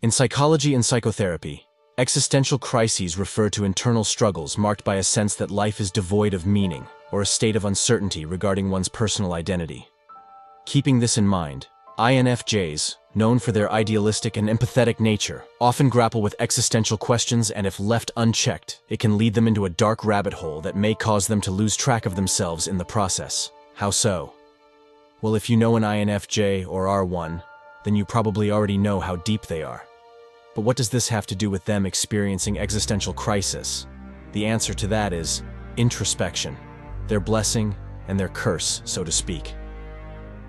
In psychology and psychotherapy, existential crises refer to internal struggles marked by a sense that life is devoid of meaning or a state of uncertainty regarding one's personal identity. Keeping this in mind, INFJs, known for their idealistic and empathetic nature, often grapple with existential questions, and if left unchecked, it can lead them into a dark rabbit hole that may cause them to lose track of themselves in the process. How so? Well, if you know an INFJ or are one, then you probably already know how deep they are. But what does this have to do with them experiencing existential crisis? The answer to that is introspection, their blessing and their curse, so to speak.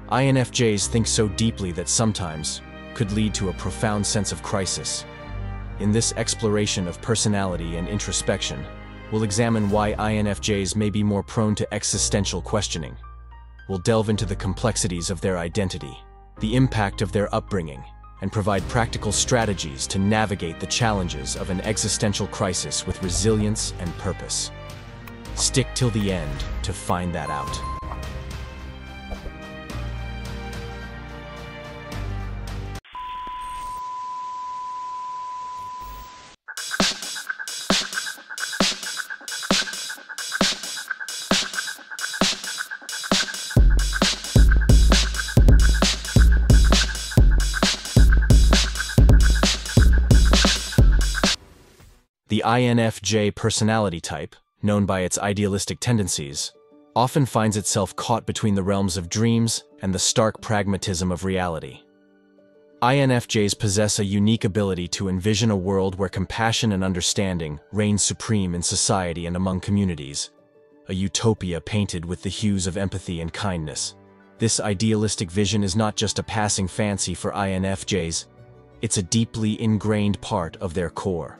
INFJs think so deeply that sometimes could lead to a profound sense of crisis. In this exploration of personality and introspection, we'll examine why INFJs may be more prone to existential questioning. We'll delve into the complexities of their identity, the impact of their upbringing, and provide practical strategies to navigate the challenges of an existential crisis with resilience and purpose. Stick till the end to find that out. The INFJ personality type, known by its idealistic tendencies, often finds itself caught between the realms of dreams and the stark pragmatism of reality. INFJs possess a unique ability to envision a world where compassion and understanding reign supreme in society and among communities, a utopia painted with the hues of empathy and kindness. This idealistic vision is not just a passing fancy for INFJs, it's a deeply ingrained part of their core.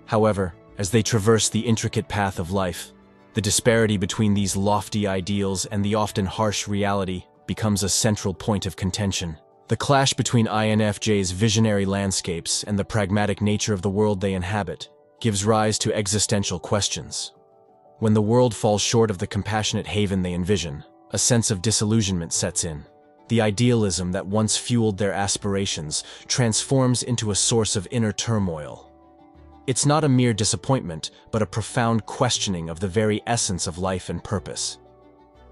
However, as they traverse the intricate path of life, the disparity between these lofty ideals and the often harsh reality becomes a central point of contention. The clash between INFJ's visionary landscapes and the pragmatic nature of the world they inhabit gives rise to existential questions. When the world falls short of the compassionate haven they envision, a sense of disillusionment sets in. The idealism that once fueled their aspirations transforms into a source of inner turmoil. It's not a mere disappointment, but a profound questioning of the very essence of life and purpose.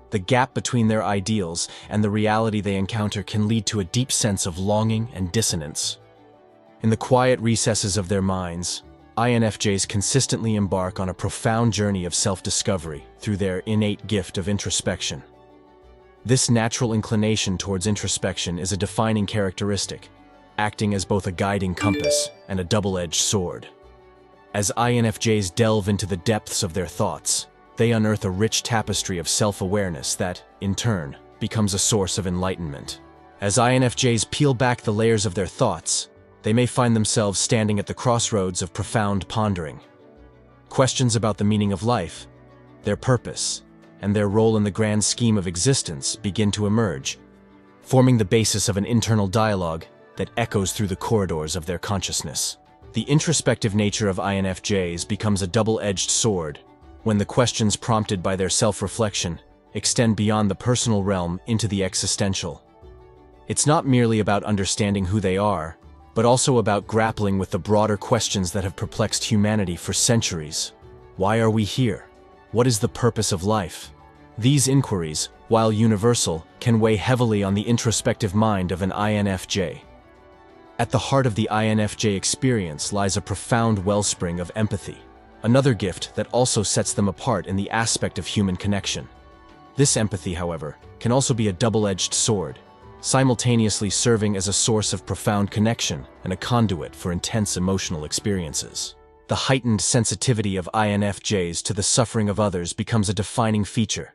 The gap between their ideals and the reality they encounter can lead to a deep sense of longing and dissonance. In the quiet recesses of their minds, INFJs consistently embark on a profound journey of self-discovery through their innate gift of introspection. This natural inclination towards introspection is a defining characteristic, acting as both a guiding compass and a double-edged sword. As INFJs delve into the depths of their thoughts, they unearth a rich tapestry of self-awareness that, in turn, becomes a source of enlightenment. As INFJs peel back the layers of their thoughts, they may find themselves standing at the crossroads of profound pondering. Questions about the meaning of life, their purpose, and their role in the grand scheme of existence begin to emerge, forming the basis of an internal dialogue that echoes through the corridors of their consciousness. The introspective nature of INFJs becomes a double-edged sword when the questions prompted by their self-reflection extend beyond the personal realm into the existential. It's not merely about understanding who they are, but also about grappling with the broader questions that have perplexed humanity for centuries. Why are we here? What is the purpose of life? These inquiries, while universal, can weigh heavily on the introspective mind of an INFJ. At the heart of the INFJ experience lies a profound wellspring of empathy, another gift that also sets them apart in the aspect of human connection. This empathy, however, can also be a double-edged sword, simultaneously serving as a source of profound connection and a conduit for intense emotional experiences. The heightened sensitivity of INFJs to the suffering of others becomes a defining feature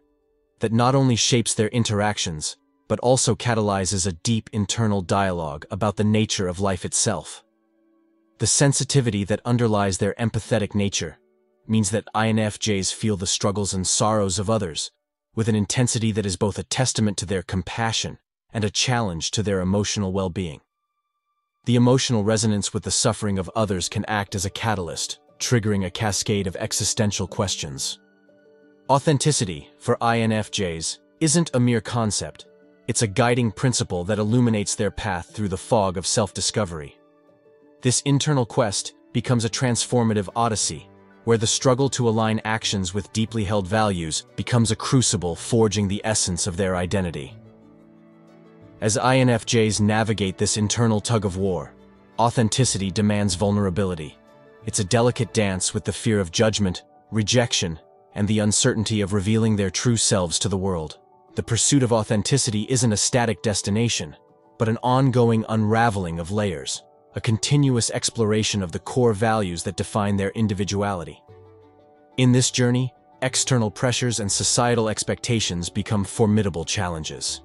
that not only shapes their interactions, but also catalyzes a deep internal dialogue about the nature of life itself. The sensitivity that underlies their empathetic nature means that INFJs feel the struggles and sorrows of others with an intensity that is both a testament to their compassion and a challenge to their emotional well-being. The emotional resonance with the suffering of others can act as a catalyst, triggering a cascade of existential questions. Authenticity, for INFJs, isn't a mere concept. It's a guiding principle that illuminates their path through the fog of self-discovery. This internal quest becomes a transformative odyssey, where the struggle to align actions with deeply held values becomes a crucible forging the essence of their identity. As INFJs navigate this internal tug-of-war, authenticity demands vulnerability. It's a delicate dance with the fear of judgment, rejection, and the uncertainty of revealing their true selves to the world. The pursuit of authenticity isn't a static destination, but an ongoing unraveling of layers, a continuous exploration of the core values that define their individuality. In this journey, external pressures and societal expectations become formidable challenges.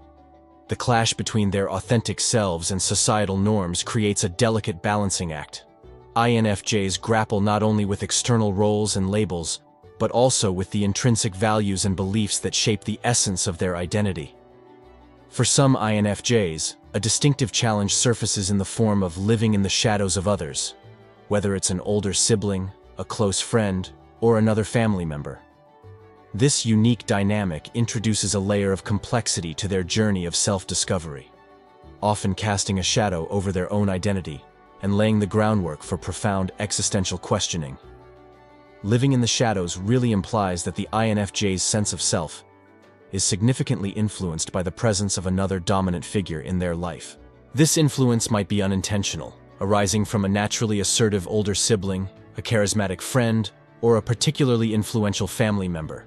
The clash between their authentic selves and societal norms creates a delicate balancing act. INFJs grapple not only with external roles and labels, but also with the intrinsic values and beliefs that shape the essence of their identity. For some INFJs, a distinctive challenge surfaces in the form of living in the shadows of others, whether it's an older sibling, a close friend, or another family member. This unique dynamic introduces a layer of complexity to their journey of self-discovery, often casting a shadow over their own identity and laying the groundwork for profound existential questioning. Living in the shadows really implies that the INFJ's sense of self is significantly influenced by the presence of another dominant figure in their life. This influence might be unintentional, arising from a naturally assertive older sibling, a charismatic friend, or a particularly influential family member.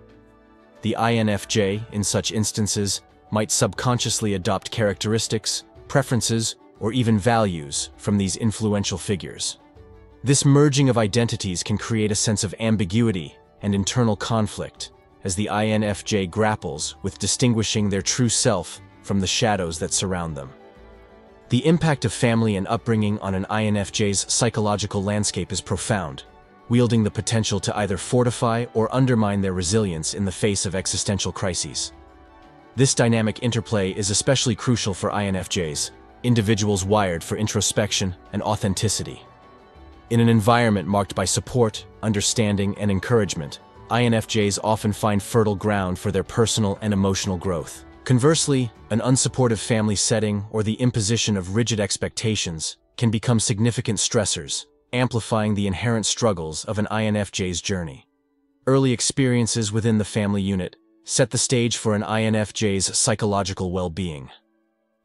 The INFJ, in such instances, might subconsciously adopt characteristics, preferences, or even values from these influential figures. This merging of identities can create a sense of ambiguity and internal conflict as the INFJ grapples with distinguishing their true self from the shadows that surround them. The impact of family and upbringing on an INFJ's psychological landscape is profound, wielding the potential to either fortify or undermine their resilience in the face of existential crises. This dynamic interplay is especially crucial for INFJs, individuals wired for introspection and authenticity. In an environment marked by support, understanding, and encouragement, INFJs often find fertile ground for their personal and emotional growth. Conversely, an unsupportive family setting or the imposition of rigid expectations can become significant stressors, amplifying the inherent struggles of an INFJ's journey. Early experiences within the family unit set the stage for an INFJ's psychological well-being.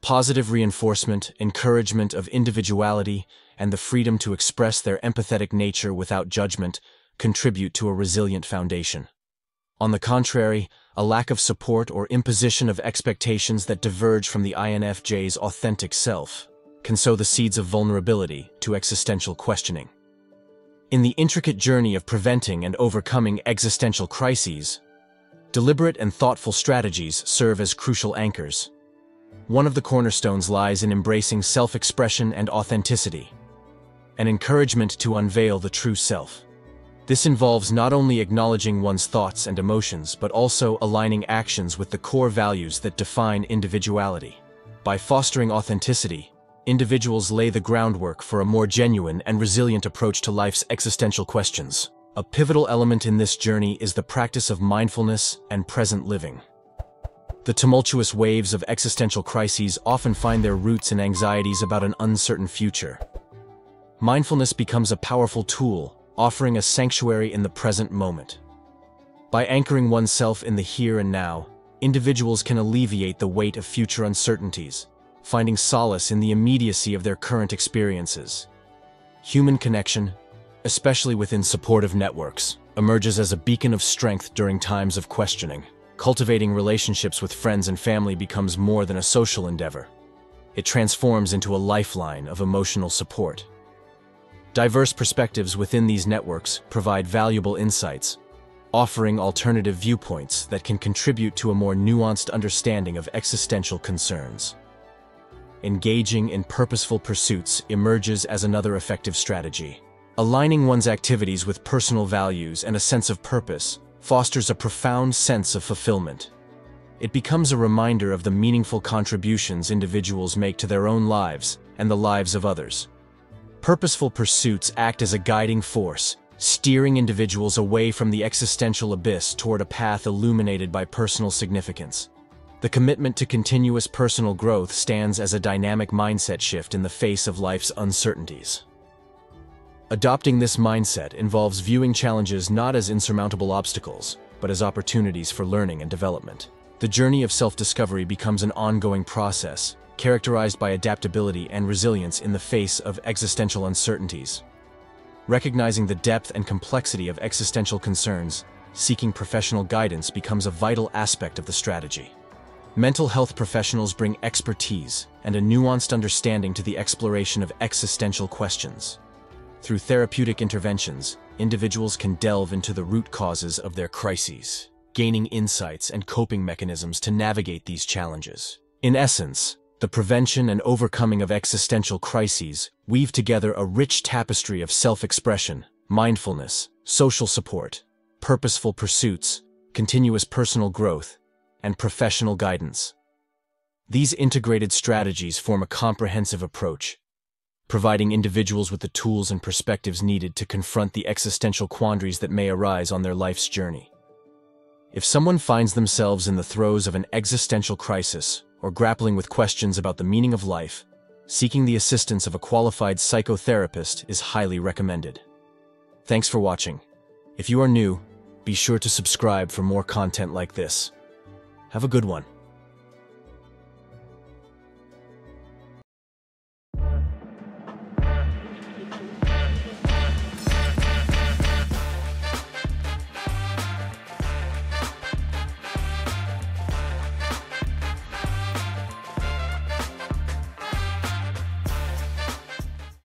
Positive reinforcement, encouragement of individuality, and the freedom to express their empathetic nature without judgment contribute to a resilient foundation. On the contrary, a lack of support or imposition of expectations that diverge from the INFJ's authentic self can sow the seeds of vulnerability to existential questioning. In the intricate journey of preventing and overcoming existential crises, deliberate and thoughtful strategies serve as crucial anchors. One of the cornerstones lies in embracing self-expression and authenticity, an encouragement to unveil the true self. This involves not only acknowledging one's thoughts and emotions, but also aligning actions with the core values that define individuality. By fostering authenticity, individuals lay the groundwork for a more genuine and resilient approach to life's existential questions. A pivotal element in this journey is the practice of mindfulness and present living. The tumultuous waves of existential crises often find their roots in anxieties about an uncertain future. Mindfulness becomes a powerful tool, offering a sanctuary in the present moment. By anchoring oneself in the here and now, individuals can alleviate the weight of future uncertainties, finding solace in the immediacy of their current experiences. Human connection, especially within supportive networks, emerges as a beacon of strength during times of questioning. Cultivating relationships with friends and family becomes more than a social endeavor. It transforms into a lifeline of emotional support. Diverse perspectives within these networks provide valuable insights, offering alternative viewpoints that can contribute to a more nuanced understanding of existential concerns. Engaging in purposeful pursuits emerges as another effective strategy. Aligning one's activities with personal values and a sense of purpose fosters a profound sense of fulfillment. It becomes a reminder of the meaningful contributions individuals make to their own lives and the lives of others. Purposeful pursuits act as a guiding force, steering individuals away from the existential abyss toward a path illuminated by personal significance. The commitment to continuous personal growth stands as a dynamic mindset shift in the face of life's uncertainties. Adopting this mindset involves viewing challenges not as insurmountable obstacles, but as opportunities for learning and development. The journey of self-discovery becomes an ongoing process, characterized by adaptability and resilience in the face of existential uncertainties. Recognizing the depth and complexity of existential concerns, seeking professional guidance becomes a vital aspect of the strategy. Mental health professionals bring expertise and a nuanced understanding to the exploration of existential questions. Through therapeutic interventions, individuals can delve into the root causes of their crises, gaining insights and coping mechanisms to navigate these challenges. In essence, the prevention and overcoming of existential crises weave together a rich tapestry of self-expression, mindfulness, social support, purposeful pursuits, continuous personal growth, and professional guidance. These integrated strategies form a comprehensive approach, providing individuals with the tools and perspectives needed to confront the existential quandaries that may arise on their life's journey. If someone finds themselves in the throes of an existential crisis or grappling with questions about the meaning of life, seeking the assistance of a qualified psychotherapist is highly recommended. Thanks for watching. If you are new, be sure to subscribe for more content like this. Have a good one.